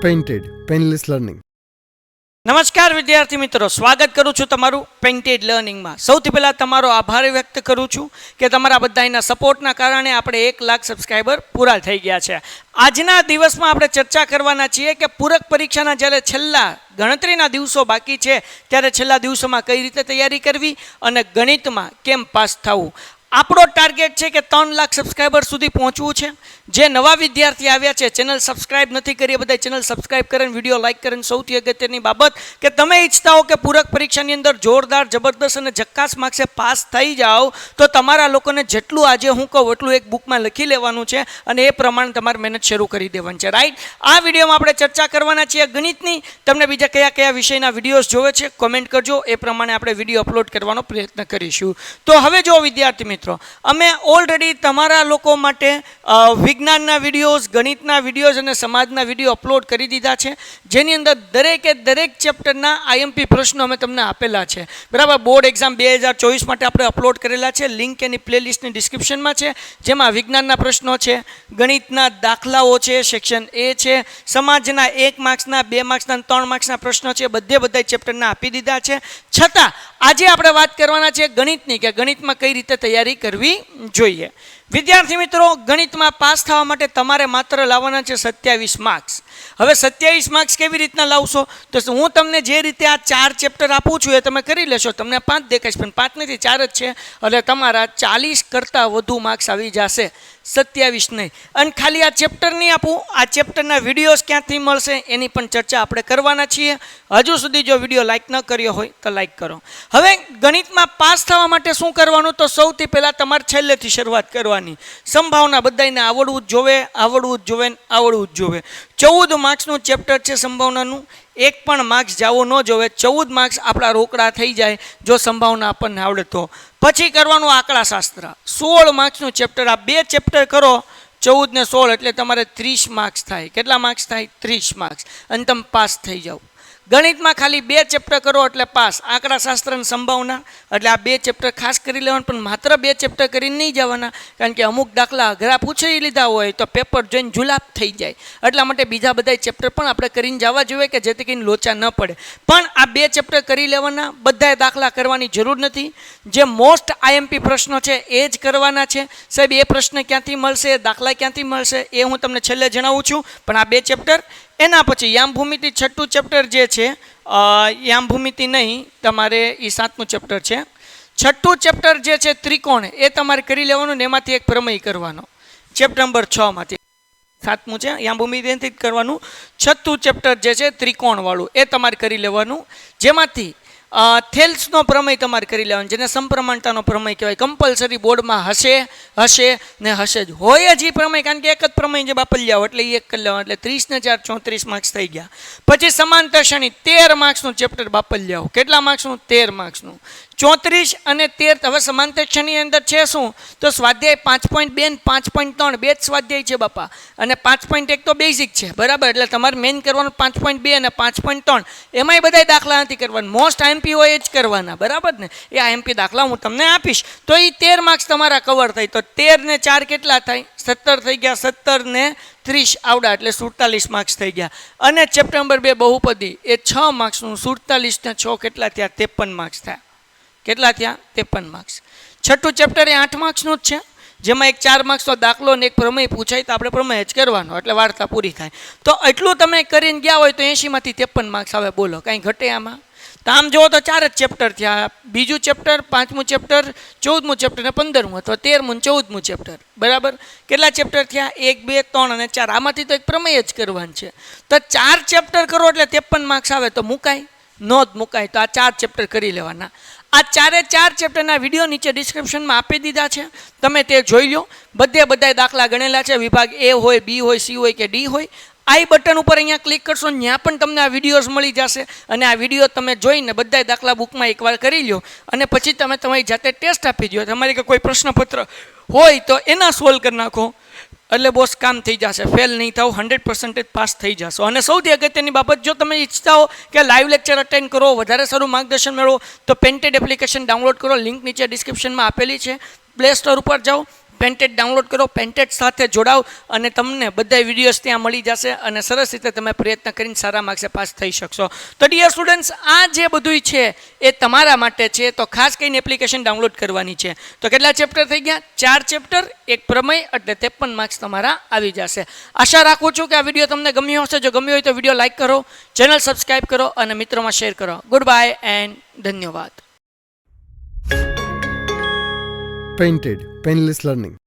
Painted painless learning. નમસ્કાર વિદ્યાર્થી મિત્રો, સ્વાગત કરું છું તમારું પેઇન્ટેડ લર્નિંગમાં. સૌથી પહેલાં તમારો આભાર વ્યક્ત કરું છું કે તમારા બધાના સપોર્ટના કારણે આપણે 1 લાખ સબસ્ક્રાઈબર પૂરા થઈ ગયા છે. આજના દિવસમાં આપણે ચર્ચા કરવાના છીએ કે પૂરક પરીક્ષાના જ્યારે છેલ્લા ગણતરીના દિવસો બાકી છે ત્યારે છેલ્લા દિવસોમાં કઈ રીતે તૈયારી કરવી અને ગણિતમાં કેમ પાસ થવું. આપણો ટાર્ગેટ છે કે 3 લાખ સબસ્ક્રાઈબર સુધી પહોંચવું છે. જે નવા વિદ્યાર્થી આવ્યા છે, ચેનલ સબસ્ક્રાઈબ નથી કરી, બધા ચેનલ સબસ્ક્રાઈબ કરીને વિડીયો લાઇક કરીને સૌથી અગત્યની બાબત કે તમે ઈચ્છતા હો કે પૂરક પરીક્ષાની અંદર જોરદાર, જબરદસ્ત અને જક્કાસ માર્ક્સે પાસ થઈ જાઓ તો તમારા લોકોને જેટલું આજે હું કહું એટલું એક બુકમાં લખી લેવાનું છે અને એ પ્રમાણે તમારે મહેનત શરૂ કરી દેવાની છે. રાઈટ, આ વિડીયોમાં આપણે ચર્ચા કરવાના છીએ ગણિતની. તમને બીજા કયા કયા વિષયના વિડીયોઝ જોવે છે કોમેન્ટ કરજો, એ પ્રમાણે આપણે વિડીયો અપલોડ કરવાનો પ્રયત્ન કરીશું. તો હવે જો વિદ્યાર્થી મિત્રો, અમે ઓલરેડી તમારા લોકો માટે વિજ્ઞાનના વિડીયોઝ, ગણિતના વિડીયોઝ અને સમાજના વિડીયો અપલોડ કરી દીધા છે, જેની અંદર દરેકે દરેક ચેપ્ટરના આઈએમપી પ્રશ્નો અમે તમને આપેલા છે. બરાબર, બોર્ડ એક્ઝામ 2024 માટે આપણે અપલોડ કરેલા છે. લિંક એની પ્લેલિસ્ટની ડિસ્ક્રિપ્શનમાં છે, જેમાં વિજ્ઞાનના પ્રશ્નો છે, ગણિતના દાખલાઓ છે, સેક્શન એ છે, સમાજના 1 માર્ક્સના, 2 માર્ક્સના, 3 માર્ક્સના પ્રશ્નો છે, બધા ચેપ્ટરના આપી દીધા છે. છતાં આજે આપણે વાત કરવાના છે ગણિતની, કે ગણિતમાં કઈ રીતે તૈયારી કરવી જોઈએ. વિદ્યાર્થી મિત્રો, ગણિતમાં પાસ થવા માટે તમારે માત્ર લાવવાના છે 27 માર્ક્સ. હવે 27 માર્ક્સ કેવી રીતના લાવશો? તો હું તમને જે રીતે આ 4 ચેપ્ટર આપું છું એ તમે કરી લેશો. તમને 5 દેખાશે પણ 5 નથી, 4 જ છે. એટલે તમારા 40 કરતાં વધુ માર્ક્સ આવી જશે, 27 નહીં. અને ખાલી આ ચેપ્ટર નહીં આપું, આ ચેપ્ટરના વિડીયોઝ ક્યાંથી મળશે એની પણ ચર્ચા આપણે કરવાના છીએ. હજુ સુધી જો વિડીયો લાઇક ન કર્યો હોય તો લાઇક કરો. હવે ગણિતમાં પાસ થવા માટે શું કરવાનું? તો સૌથી પહેલાં તમારે છેલ્લેથી શરૂઆત કરવાની. સંભાવના બધાને આવડવું જ જોવે, આવડવું જ જોવે, આવડવું જ જોવે. 14 માર્ક્સનું ચેપ્ટર છે સંભાવનાનું. 1 પણ માર્ક્સ જવો ન જોવે. 14 માર્ક્સ આપણા રોકડા થઈ જાય જો સંભાવના આપણને આવડે તો. પછી કરવાનું આંકડાશાસ્ત્ર, 16 માર્ક્સનું ચેપ્ટર. આ 2 ચેપ્ટર કરો, 14 ને 16 એટલે તમારે 30 માર્ક્સ થાય. કેટલા માર્ક્સ થાય? 30 માર્ક્સ, અને તમે પાસ થઈ જાઓ. ગણિતમાં ખાલી 2 ચેપ્ટર કરો એટલે પાસ. આંકડાશાસ્ત્ર અને સંભાવના, એટલે આ 2 ચેપ્ટર ખાસ કરી લેવાના. પણ માત્ર 2 ચેપ્ટર કરીને નહીં જવાના, કારણ કે અમુક દાખલા અઘરા પૂછી લીધા હોય તો પેપર જોઈને જુલાબ થઈ જાય. એટલા માટે બીજા બધા ચેપ્ટર પણ આપણે કરીને જવા જોઈએ કે જેથી કરીને લોચા ન પડે. પણ આ 2 ચેપ્ટર કરી લેવાના. બધા દાખલા કરવાની જરૂર નથી. જે મોસ્ટ આઈએમપી પ્રશ્નો છે એ જ કરવાના છે. સાહેબ, એ પ્રશ્ન ક્યાંથી મળશે, દાખલા ક્યાંથી મળશે, એ હું તમને છેલ્લે જણાવું છું. પણ આ 2 ચેપ્ટર, એના પછી યામ ભૂમિતિ 6થું ચેપ્ટર જે છે, યામ ભૂમિતિ નહીં, તમારે એ 7મું ચેપ્ટર છે. 6થું ચેપ્ટર જે છે ત્રિકોણ, એ તમારે કરી લેવાનું ને એમાંથી એક પ્રમેય કરવાનો. ચેપ્ટર નંબર 6 માંથી. 7મું છે યામ ભૂમિતિથી જ કરવાનું. 6થું ચેપ્ટર જે છે ત્રિકોણવાળું, એ તમારે કરી લેવાનું. જેમાંથી થેલ્સનો પ્રમેય તમારે કરી લેવાનો, જેને સમપ્રમાણતાનો પ્રમેય કહેવાય. કમ્પલસરી બોર્ડમાં હશે ને હશે જ, હોય જ એ પ્રમેય, કારણ કે એક જ પ્રમેય જે બાપલ્યાઓ એટલે એ એક કરી લેવાનું. એટલે 30 ને 4 34 માર્ક્સ થઈ ગયા. પછી સમાંતર શ્રેણી 13 માર્ક્સનું ચેપ્ટર બાપલ્યાઓ. કેટલા માર્ક્સનું? 13 માર્ક્સનું. 34 અને 13. હવે સમાંતર શ્રેણી અંદર છે શું? તો સ્વાધ્યાય 5.2 ને 5.3 બે જ સ્વાધ્યાય છે બાપા, અને 5.1 તો બેઝિક છે. બરાબર, એટલે તમારે મેઇન કરવાનું 5.2 અને 5.3. એમાંય બધા દાખલા નથી કરવાના, મોસ્ટ આઈએમપી હોય એ જ કરવાના. બરાબર ને? એ આઈએમપી દાખલા હું તમને આપીશ તો એ 13 માર્ક્સ તમારા કવર થાય. તો 13 ને 4 કેટલા થાય? 17 થઈ ગયા. 17 ને 30 આવડા એટલે 47 માર્ક્સ થઈ ગયા. અને ચેપ્ટર નંબર 2 બહુપદી, એ 6 માર્ક્સનું. 47 ને 6 કેટલા થયા? 53 માર્ક્સ થયા. કેટલા થયા? 53 માર્ક્સ. 6થું ચેપ્ટર એ 8 માર્ક્સનું જ છે, જેમાં એક 4 માર્ક્સનો દાખલો ને એક પ્રમેય પૂછાય તો આપણે પ્રમેય જ કરવાનો, એટલે વાર્તા પૂરી થાય. તો એટલું તમે કરીને ગયા હોય તો 80 માંથી 53 માર્ક્સ આવે. બોલો, કાંઈ ઘટે આમાં? તો આમ જુઓ તો 4 જ ચેપ્ટર થયા. બીજું ચેપ્ટર, 5મું ચેપ્ટર, 14મું ચેપ્ટર ને 15મું, અથવા 13મું ને 14મું ચેપ્ટર. બરાબર, કેટલા ચેપ્ટર થયા? 1 2 3 અને 4. આમાંથી તો એક પ્રમેય જ કરવાનું છે. તો 4 ચેપ્ટર કરો એટલે 53 માર્ક્સ આવે. તો મુકાય? નો જ મુકાય. તો આ 4 ચેપ્ટર કરી લેવાના. આ 4 ચેપ્ટરના વિડીયો નીચે ડિસ્ક્રિપ્શનમાં આપી દીધા છે, તમે તે જોઈ લો. બધા દાખલા ગણેલા છે. વિભાગ એ હોય, બી હોય, સી હોય કે ડી હોય. આઈ બટન ઉપર અહીંયા ક્લિક કરશો, ત્યાં પણ તમને આ વિડીયોઝ મળી જશે. અને આ વિડીયો તમે જોઈને બધા દાખલા બુકમાં એકવાર કરી લો, અને પછી તમે તમારી જાતે ટેસ્ટ આપી દો. તમારી કે કોઈ પ્રશ્નપત્ર હોય તો એના સોલ્વ કરી નાખો, એટલે બોસ કામ થઈ જશે. ફેલ નહીં થાવ, 100% પાસ થઈ જશો. અને સૌથી અગત્યની બાબત, જો તમે ઈચ્છતા હો કે લાઈવ લેક્ચર અટેન્ડ કરો, વધારે સારું માર્ગદર્શન મેળવો, તો પેન્ટેડ એપ્લિકેશન ડાઉનલોડ કરો. લિંક નીચે ડિસ્ક્રિપ્શનમાં આપેલી છે. પ્લે સ્ટોર ઉપર જાઓ, પેન્ટેડ ડાઉનલોડ કરો, પેન્ટેડ સાથે જોડાવ અને તમને બધા વિડીયોઝ ત્યાં મળી જશે અને સરસ રીતે તમે પ્રયત્ન કરીને સારા માર્ક્સે પાસ થઈ શકશો. તો ડિયર સ્ટુડન્ટ્સ, આ જે બધું છે એ તમારા માટે છે. તો ખાસ કરીને એપ્લિકેશન ડાઉનલોડ કરવાની છે. તો કેટલા ચેપ્ટર થઈ ગયા? 4 ચેપ્ટર, 1 પ્રમેય, એટલે 53 માર્ક્સ તમારા આવી જશે. આશા રાખું છું કે આ વિડીયો તમને ગમ્યો હશે. જો ગમ્યો હોય તો વિડીયો લાઈક કરો, ચેનલ સબસ્ક્રાઈબ કરો અને મિત્રોમાં શેર કરો. ગુડ બાય એન્ડ ધન્યવાદ. Painted, Painless Learning.